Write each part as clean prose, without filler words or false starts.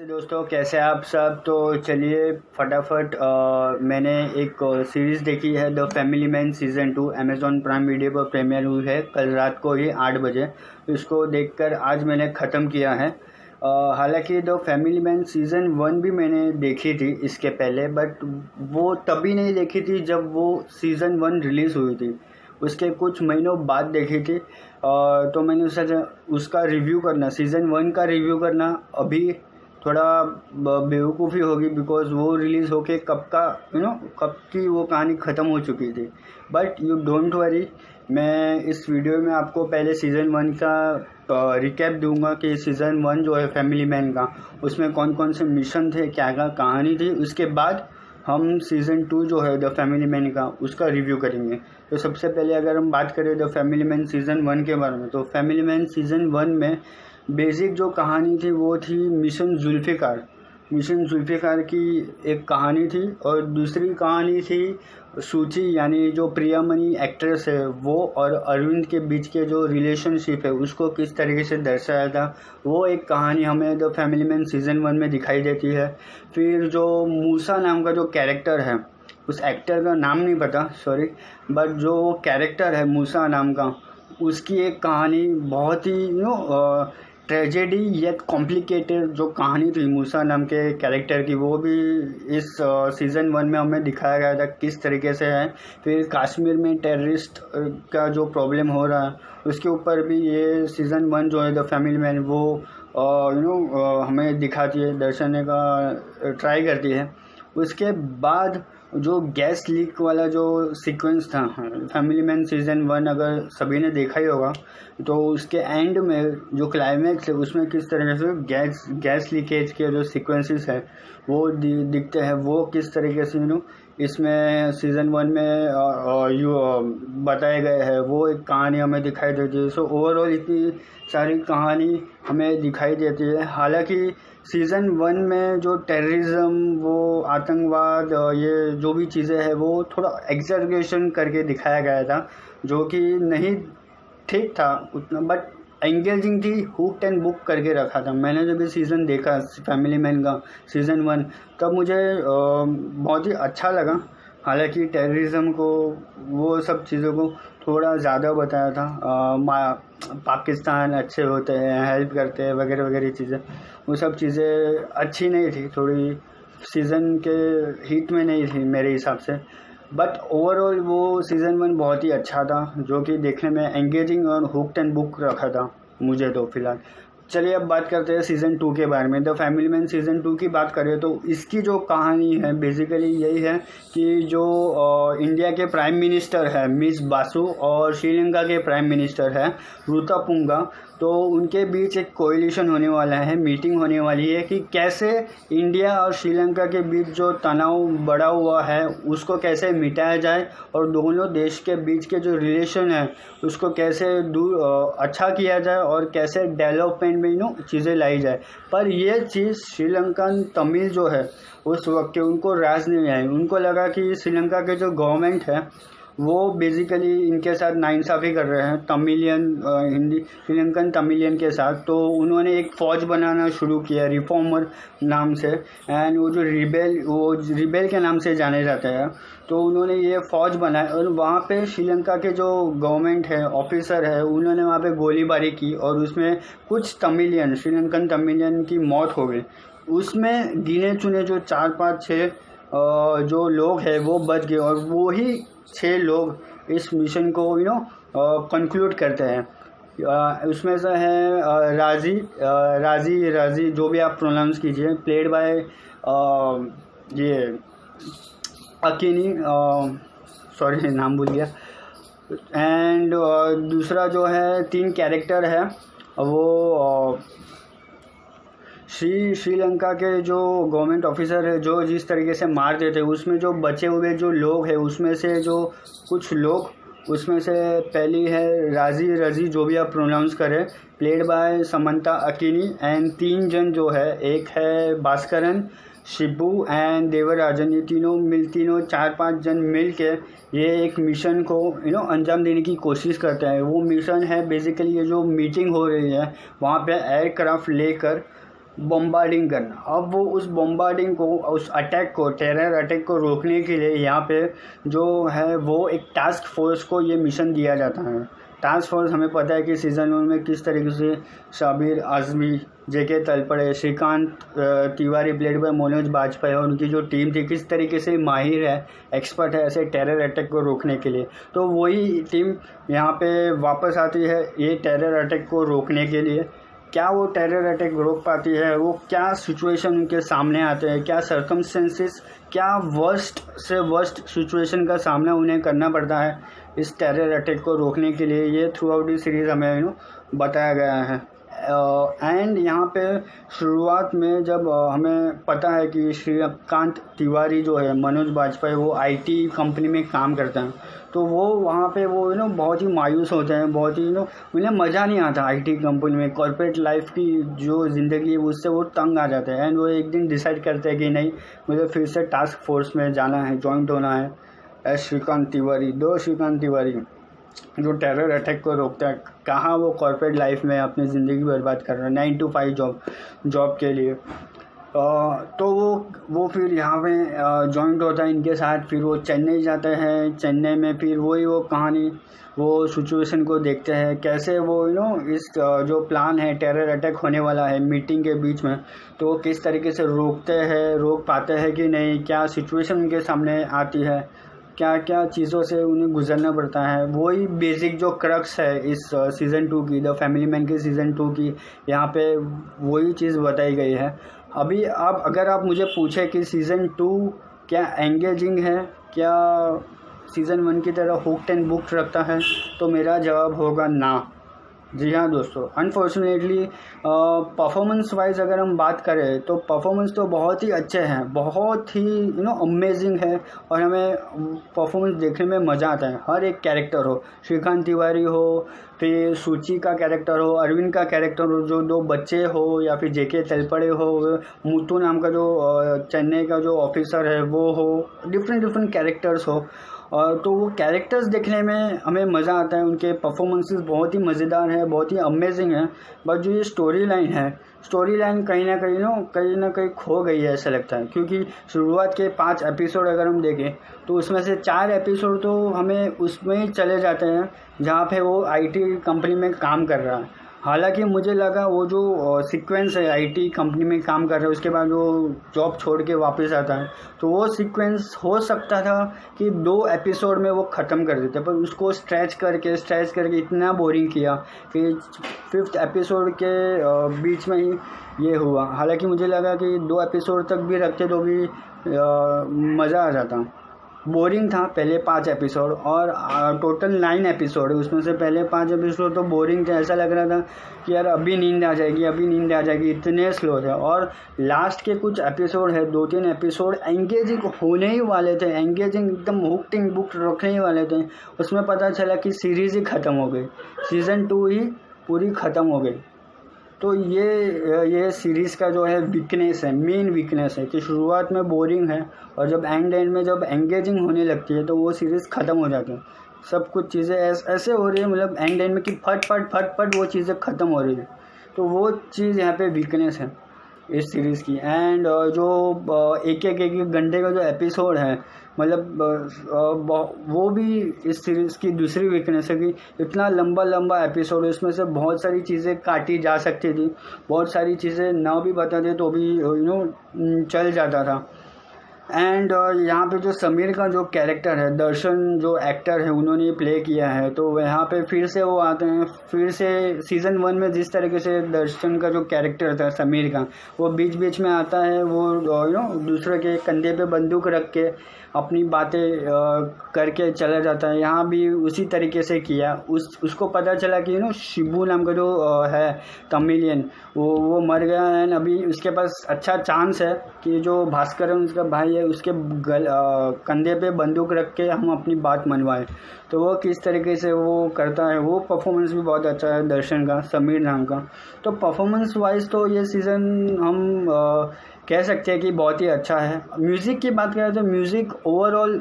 नमस्ते दोस्तों, कैसे आप सब। तो चलिए फटाफट मैंने एक सीरीज़ देखी है the family man season 2 Amazon prime video पर प्रीमियर हुई है कल रात को ही 8 बजे। इसको देखकर आज मैंने ख़त्म किया है। हालांकि द फैमिली मैन सीज़न 1 भी मैंने देखी थी इसके पहले, बट वो तभी नहीं देखी थी जब वो सीज़न 1 रिलीज़ हुई थी। उसके कुछ महीनों बाद देखी थी। तो मैंने सोचा उसका रिव्यू करना, सीज़न 1 का रिव्यू करना अभी थोड़ा बेवकूफ़ी होगी, बिकॉज वो रिलीज़ होके कब की वो कहानी ख़त्म हो चुकी थी। बट यू डोंट वरी, मैं इस वीडियो में आपको पहले सीज़न 1 का रिकैप दूंगा कि सीज़न 1 जो है फैमिली मैन का, उसमें कौन कौन से मिशन थे, क्या क्या कहानी थी। उसके बाद हम सीज़न 2 जो है द फैमिली मैन का, उसका रिव्यू करेंगे। तो सबसे पहले अगर हम बात करें द फैमिली मैन सीज़न 1 के बारे में, तो फैमिली मैन सीज़न 1 में बेसिक जो कहानी थी वो थी मिशन जुल्फ़िकार। मिशन जुल्फ़िकार की एक कहानी थी, और दूसरी कहानी थी सूची, यानी जो प्रियामणि एक्ट्रेस है वो और अरविंद के बीच के जो रिलेशनशिप है उसको किस तरीके से दर्शाया था, वो एक कहानी हमें द फैमिली मैन सीज़न 1 में दिखाई देती है। फिर जो मूसा नाम का जो कैरेक्टर है, उस एक्टर का नाम नहीं पता, सॉरी, बट जो कैरेक्टर है मूसा नाम का, उसकी एक कहानी बहुत ही ट्रेजेडी येट कॉम्प्लिकेटेड जो कहानी थी मूसा नाम के कैरेक्टर की, वो भी इस सीज़न 1 में हमें दिखाया गया था किस तरीके से है। फिर कश्मीर में टेररिस्ट का जो प्रॉब्लम हो रहा है उसके ऊपर भी ये सीज़न 1 जो है द फैमिली मैन वो हमें दिखाती है, दर्शाने का ट्राई करती है। उसके बाद जो गैस लीक वाला जो सीक्वेंस था फैमिली मैन सीज़न 1, अगर सभी ने देखा ही होगा, तो उसके एंड में जो क्लाइमैक्स है उसमें किस तरह से गैस लीकेज के जो सीक्वेंसेस है वो दिखते हैं, वो किस तरीके से इसमें सीज़न 1 में बताए गए हैं, वो एक कहानी हमें दिखाई देती है। सो ओवरऑल इतनी सारी कहानी हमें दिखाई देती है। हालांकि सीज़न 1 में जो टेररिज्म, वो आतंकवाद, ये जो भी चीज़ें हैं वो थोड़ा एग्जैगरेशन करके दिखाया गया था, जो कि नहीं ठीक था उतना, बट एंगेजिंग थी, हुक एंड बुक करके रखा था। मैंने जब ये सीज़न देखा फैमिली मैन का सीज़न 1, तब मुझे बहुत ही अच्छा लगा। हालांकि टेररिज्म को, वो सब चीज़ों को थोड़ा ज़्यादा बताया था। पाकिस्तान अच्छे होते हैं, हेल्प करते हैं वगैरह वगैरह चीज़ें, वो सब चीज़ें अच्छी नहीं थी, थोड़ी सीज़न के हिट में नहीं थी मेरे हिसाब से। बट ओवरऑल वो सीज़न 1 बहुत ही अच्छा था, जो कि देखने में एंगेजिंग और हुक एंड बुक रखा था मुझे तो फ़िलहाल। चलिए अब बात करते हैं सीज़न 2 के बारे में। द फैमिली मैन सीज़न 2 की बात करें तो इसकी जो कहानी है बेसिकली यही है कि जो इंडिया के प्राइम मिनिस्टर है मिस बासु, और श्रीलंका के प्राइम मिनिस्टर है रूतापुंगा, तो उनके बीच एक कोएलिशन होने वाला है, मीटिंग होने वाली है कि कैसे इंडिया और श्रीलंका के बीच जो तनाव बढ़ा हुआ है उसको कैसे मिटाया जाए, और दोनों देश के बीच के जो रिलेशन है उसको कैसे अच्छा किया जाए, और कैसे डेवलपमेंट में चीज़ें लाई जाए। पर ये चीज़ श्रीलंकन तमिल जो है उस वक्त के उनको राज नहीं आई। उनको लगा कि श्रीलंका के जो गवर्नमेंट है वो बेसिकली इनके साथ नाइंसाफ़ी कर रहे हैं, तमिलियन हिंदी श्रीलंकन तमिलियन के साथ। तो उन्होंने एक फ़ौज बनाना शुरू किया रिफॉर्मर नाम से, एंड वो रिबेल के नाम से जाने जाते हैं। तो उन्होंने ये फ़ौज बनाया, और वहाँ पे श्रीलंका के जो गवर्नमेंट है ऑफिसर है उन्होंने वहाँ पे गोलीबारी की, और उसमें कुछ तमिलियन, श्रीलंकन तमिलियन की मौत हो गई। उसमें गिने चुने जो 4-5-6 जो लोग हैं वो बच गए, और वो ही 6 लोग इस मिशन को कंक्लूड करते हैं। उसमें से है राजी जो भी आप प्रोनाउंस कीजिए, प्लेड बाय ये अकीनी, सॉरी नाम भूल गया। एंड दूसरा जो है 3 कैरेक्टर है वो श्रीलंका के जो गवर्नमेंट ऑफिसर है जो जिस तरीके से मार देते हैं, उसमें जो बचे हुए जो लोग हैं उसमें से जो कुछ लोग, उसमें से पहली है राजी जो भी आप प्रोनाउंस करें, प्लेड बाय समंता अकीनी। एंड 3 जन जो है, एक है भास्करन, शिबू एंड देवराजन, ये तीनों 4-5 जन मिल के ये एक मिशन को अंजाम देने की कोशिश करते हैं। वो मिशन है बेसिकली ये जो मीटिंग हो रही है वहाँ पे एयरक्राफ्ट लेकर बॉम्बार्डिंग करना। अब वो उस बॉम्बार्डिंग को, उस अटैक को, टेरर अटैक को रोकने के लिए यहाँ पे जो है वो एक टास्क फोर्स को ये मिशन दिया जाता है। टास्क फोर्स हमें पता है कि सीज़न 1 में किस तरीके से शाबिर आज़मी, जेके तलपड़े, श्रीकांत तिवारी प्लेड बाय मनोज बाजपेयी और उनकी जो टीम थी किस तरीके से माहिर है, एक्सपर्ट है ऐसे टेरर अटैक को रोकने के लिए। तो वही टीम यहाँ पे वापस आती है ये टेरर अटैक को रोकने के लिए। क्या वो टेरर अटैक रोक पाती है, वो क्या सिचुएशन उनके सामने आते हैं, क्या सर्कमस्टेंसेस, क्या वर्स्ट से वर्स्ट सिचुएशन का सामना उन्हें करना पड़ता है इस टेरर अटैक को रोकने के लिए, ये थ्रू आउट दी सीरीज़ हमें बताया गया है। एंड यहाँ पे शुरुआत में जब हमें पता है कि श्रीकांत तिवारी जो है, मनोज बाजपेयी, वो आईटी कंपनी में काम करते हैं, तो वो वहाँ पे वो बहुत ही मायूस होते हैं, बहुत ही उन्हें मज़ा नहीं आता आईटी कंपनी में। कॉर्पोरेट लाइफ की जो ज़िंदगी है उससे वो तंग आ जाते हैं। एंड वो एक दिन डिसाइड करते हैं कि नहीं, मुझे फिर से टास्क फोर्स में जाना है, जॉइंट होना है एज श्रीकांत तिवारी। श्रीकांत तिवारी जो टेरर अटैक को रोकता है, कहाँ वो कॉर्पोरेट लाइफ में अपनी ज़िंदगी बर्बाद कर रहा है 9 to 5 जॉब के लिए। तो वो फिर यहाँ पे जॉइंट होता है इनके साथ। फिर वो चेन्नई जाते हैं, चेन्नई में फिर वही वो कहानी, वो सिचुएशन को देखते हैं कैसे वो इस जो प्लान है, टेरर अटैक होने वाला है मीटिंग के बीच में, तो वो किस तरीके से रोक पाते हैं कि नहीं, क्या सिचुएशन उनके सामने आती है, क्या क्या चीज़ों से उन्हें गुजरना पड़ता है। वही बेसिक जो क्रक्स है इस सीज़न 2 की, द फैमिली मैन की सीज़न 2 की, यहाँ पे वही चीज़ बताई गई है। अभी आप अगर आप मुझे पूछे कि सीज़न 2 क्या एंगेजिंग है, क्या सीज़न 1 की तरह हुक्ड एंड बुक्ड रखता है, तो मेरा जवाब होगा ना। जी हाँ दोस्तों, अनफॉर्चुनेटली परफॉर्मेंस वाइज अगर हम बात करें तो परफॉर्मेंस तो बहुत ही अच्छे हैं, बहुत ही अमेजिंग है, और हमें परफॉर्मेंस देखने में मज़ा आता है। हर एक कैरेक्टर हो, श्रीकांत तिवारी हो, फिर सूची का कैरेक्टर हो, अरविंद का कैरेक्टर हो, जो 2 बच्चे हो, या फिर जेके तलपड़े हो, मुत्तू नाम का जो चेन्नई का जो ऑफिसर है वो हो, डिफरेंट कैरेक्टर्स हो, तो वो कैरेक्टर्स देखने में हमें मज़ा आता है। उनके परफॉर्मेंसेस बहुत ही मज़ेदार है, बहुत ही अमेजिंग है। बट जो ये स्टोरी लाइन कहीं ना कहीं खो गई है ऐसा लगता है, क्योंकि शुरुआत के 5 एपिसोड अगर हम देखें तो उसमें से 4 एपिसोड तो हमें उसमें ही चले जाते हैं जहाँ पे वो आईटी कंपनी में काम कर रहा है। हालांकि मुझे लगा वो जो सीक्वेंस है, आईटी कंपनी में काम कर रहा है उसके बाद वो जॉब छोड़ के वापस आता है, तो वो सीक्वेंस हो सकता था कि 2 एपिसोड में वो ख़त्म कर देते, पर उसको स्ट्रेच करके इतना बोरिंग किया कि 5th एपिसोड के बीच में ही ये हुआ। हालांकि मुझे लगा कि 2 एपिसोड तक भी रखते तो भी मज़ा आ जाता। बोरिंग था पहले 5 एपिसोड, और टोटल 9 एपिसोड है, उसमें से पहले 5 एपिसोड तो बोरिंग थे। ऐसा लग रहा था कि यार अभी नींद आ जाएगी, इतने स्लो थे। और लास्ट के कुछ एपिसोड है, 2-3 एपिसोड एंगेजिंग होने ही वाले थे, एंगेजिंग एकदम हुक्ड बुक रखने ही वाले थे। उसमें पता चला कि सीरीज़ ही ख़त्म हो गई, सीज़न 2 ही पूरी ख़त्म हो गई। तो ये सीरीज़ का जो है वीकनेस है, मेन वीकनेस है कि शुरुआत में बोरिंग है, और जब एंड में जब एंगेजिंग होने लगती है तो वो सीरीज़ ख़त्म हो जाती है। सब कुछ चीज़ें ऐसे हो रही है, मतलब एंड में कि फट वो चीज़ें ख़त्म हो रही है। तो वो चीज़ यहाँ पे वीकनेस है इस सीरीज़ की। एंड जो एक घंटे का जो एपिसोड है, मतलब वो भी इस सीरीज़ की दूसरी वीकनेस है कि इतना लंबा एपिसोड है, उसमें से बहुत सारी चीज़ें काटी जा सकती थी, बहुत सारी चीज़ें ना भी बताते तो भी चल जाता था। एंड यहाँ पे जो समीर का जो कैरेक्टर है, दर्शन जो एक्टर है उन्होंने प्ले किया है, तो यहाँ पे फिर से वो आते हैं, फिर से सीज़न 1 में जिस तरीके से दर्शन का जो कैरेक्टर था समीर का, वो बीच में आता है, वो दूसरे के कंधे पे बंदूक रख के अपनी बातें करके चला जाता है। यहाँ भी उसी तरीके से किया। उसको पता चला कि शिबू नाम का जो है तमिलियन, वो मर गया है। अभी उसके पास अच्छा चांस है कि जो भास्कर है उसका भाई है, उसके कंधे पे बंदूक रख के हम अपनी बात मनवाएं। तो वो किस तरीके से वो करता है, वो परफॉर्मेंस भी बहुत अच्छा है दर्शन का, समीर नाम का। तो परफॉर्मेंस वाइज तो ये सीज़न हम कह सकते हैं कि बहुत ही अच्छा है। म्यूज़िक की बात करें तो म्यूज़िक ओवरऑल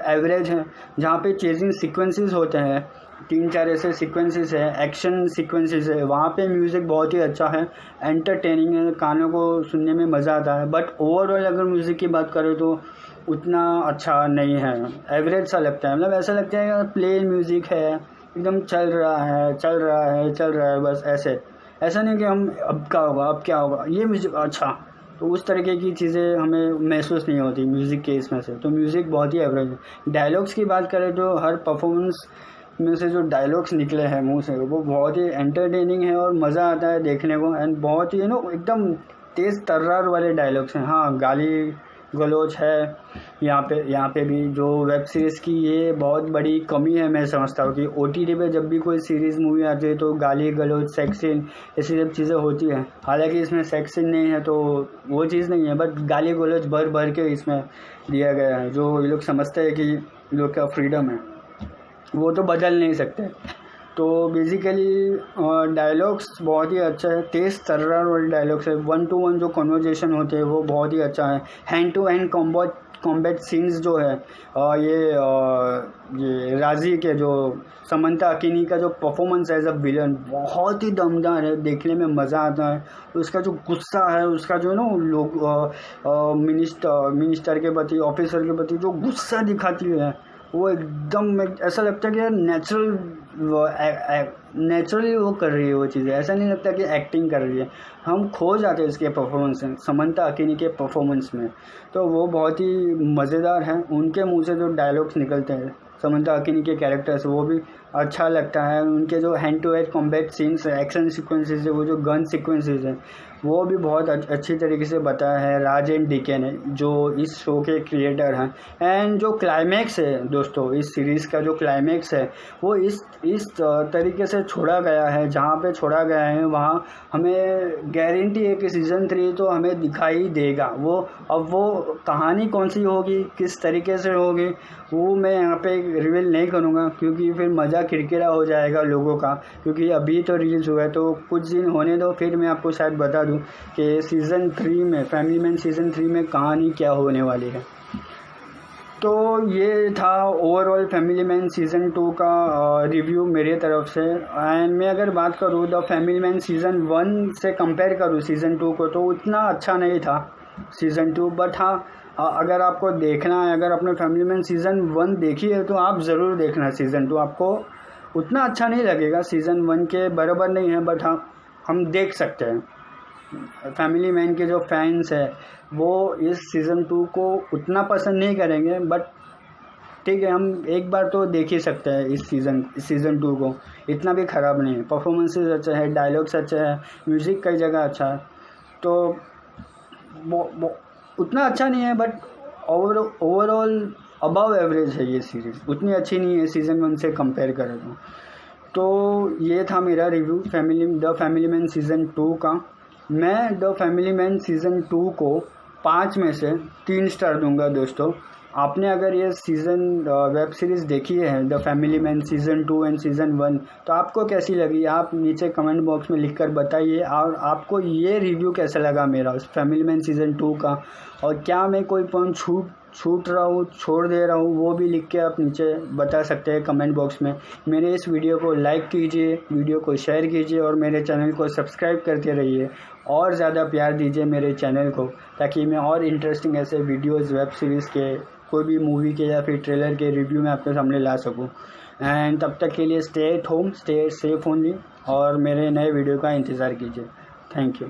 एवरेज है। जहाँ पे चेजिंग सीक्वेंसेस होते हैं 3-4 ऐसे सीक्वेंसेस है, एक्शन सीक्वेंसेस है, वहाँ पे म्यूज़िक बहुत ही अच्छा है, एंटरटेनिंग है, कानों को सुनने में मज़ा आता है। बट ओवरऑल अगर म्यूज़िक की बात करें तो उतना अच्छा नहीं है, एवरेज सा लगता है। मतलब ऐसा लगता है प्लेन म्यूज़िक है, एकदम चल रहा है बस ऐसा नहीं कि हम अब क्या होगा ये म्यूज़िक अच्छा, तो उस तरीके की चीज़ें हमें महसूस नहीं होती म्यूज़िक के इसमें से। तो म्यूज़िक बहुत ही एवरेज है। डायलॉग्स की बात करें तो हर परफॉर्मेंस में से जो डायलॉग्स निकले हैं मुंह से वो बहुत ही एंटरटेनिंग है और मज़ा आता है देखने को। एंड बहुत ही एकदम तेज़ तर्रार वाले डायलॉग्स हैं। हाँ, गाली गलौज है यहाँ पे भी, जो वेब सीरीज़ की ये बहुत बड़ी कमी है। मैं समझता हूँ कि OTT पे जब भी कोई सीरीज़ मूवी आती है तो गाली गलौज, सेक्स सीन, ऐसी सब चीज़ें होती हैं। हालांकि इसमें सेक्स सीन नहीं है तो वो चीज़ नहीं है, बट गाली गलौज भर के इसमें दिया गया है। जो ये लोग समझते हैं कि लोग का फ्रीडम है वो तो बदल नहीं सकते। तो बेसिकली डायलॉग्स बहुत ही अच्छा है, तेज़ तर्रार वाले डायलॉग्स है। 1-to-1 जो कन्वर्जेशन होते हैं वो बहुत ही अच्छा है। Hand to hand combat scenes जो है ये राजी के जो समंता अकीनी का जो परफॉर्मेंस है एज अ विलन बहुत ही दमदार है, देखने में मज़ा आता है। उसका जो गुस्सा है, उसका जो लोग मिनिस्टर के प्रति, ऑफिसर के प्रति जो गुस्सा दिखाती है वो एकदम ऐसा लगता है कि यार नेचुरली वो कर रही है वो चीज़ें। ऐसा नहीं लगता कि एक्टिंग कर रही है। हम खो जाते हैं इसके परफॉर्मेंस में, समंता अकीनी के परफॉर्मेंस में। तो वो बहुत ही मज़ेदार हैं। उनके मुंह से जो डायलॉग्स निकलते हैं समंता अकीनी के कैरेक्टर से वो भी अच्छा लगता है। उनके जो hand to hand combat scenes है, एक्शन सीक्वेंसेस है, वो जो गन सीक्वेंसेस हैं वो भी बहुत अच्छी तरीके से बताया है राज एंड डीके ने, जो इस शो के क्रिएटर हैं। एंड जो क्लाइमैक्स है दोस्तों, इस सीरीज़ का जो क्लाइमैक्स है वो इस तरीके से छोड़ा गया है। जहाँ पे छोड़ा गया है वहाँ हमें गारंटी है कि सीज़न 3 तो हमें दिखाई देगा। अब वो कहानी कौन सी होगी, किस तरीके से होगी, वो मैं यहाँ पे रिवील नहीं करूँगा क्योंकि फिर मज़ा किरकिरा हो जाएगा लोगों का। क्योंकि अभी तो रिलीज़ हुआ है तो कुछ दिन होने दो, फिर मैं आपको शायद बता दूं कि सीज़न 3 में, फैमिली मैन सीज़न 3 में कहानी क्या होने वाली है। तो ये था ओवरऑल फैमिली मैन सीज़न 2 का रिव्यू मेरे तरफ से। एंड मैं अगर बात करूँ द फैमिली मैन सीज़न 1 से कंपेयर करूँ सीज़न 2 को तो उतना अच्छा नहीं था सीज़न 2। बट हाँ, अगर आपको देखना है, अगर आपने फैमिली मैन सीज़न 1 देखी है तो आप ज़रूर देखना सीज़न 2। आपको उतना अच्छा नहीं लगेगा, सीज़न 1 के बराबर नहीं है, बट हाँ हम देख सकते हैं। फैमिली मैन के जो फैंस है वो इस सीज़न 2 को उतना पसंद नहीं करेंगे, बट ठीक है, हम एक बार तो देख ही सकते हैं इस सीज़न 2 को। इतना भी ख़राब नहीं है, परफॉर्मेंसेस अच्छा है, डायलॉग्स अच्छे है, म्यूज़िक कई जगह अच्छा है। तो उतना अच्छा नहीं है, बट ओवरऑल अबव एवरेज है ये सीरीज़। उतनी अच्छी नहीं है सीज़न 1 से कंपेयर करें तो ये था मेरा review the family man season 2 का। मैं द फैमिली मैन सीज़न 2 को 5 में से 3 स्टार दूंगा दोस्तों। आपने अगर ये वेब सीरीज़ देखी है the family man season 2 and season 1 तो आपको कैसी लगी आप नीचे कमेंट बॉक्स में लिखकर बताइए। और आपको ये रिव्यू कैसा लगा मेरा फैमिली मैन सीज़न 2 का, और क्या मैं कोई पॉइंट छूट रहा हूँ, छोड़ दे रहा हूँ, वो भी लिख के आप नीचे बता सकते हैं कमेंट बॉक्स में। मेरे इस वीडियो को लाइक कीजिए, वीडियो को शेयर कीजिए और मेरे चैनल को सब्सक्राइब करते रहिए। और ज़्यादा प्यार दीजिए मेरे चैनल को, ताकि मैं और इंटरेस्टिंग ऐसे वीडियोज़ वेब सीरीज़ के, कोई भी मूवी के या फिर ट्रेलर के रिव्यू में आपके सामने ला सकूं। एंड तब तक के लिए stay at home, stay safe only, और मेरे नए वीडियो का इंतज़ार कीजिए। Thank you.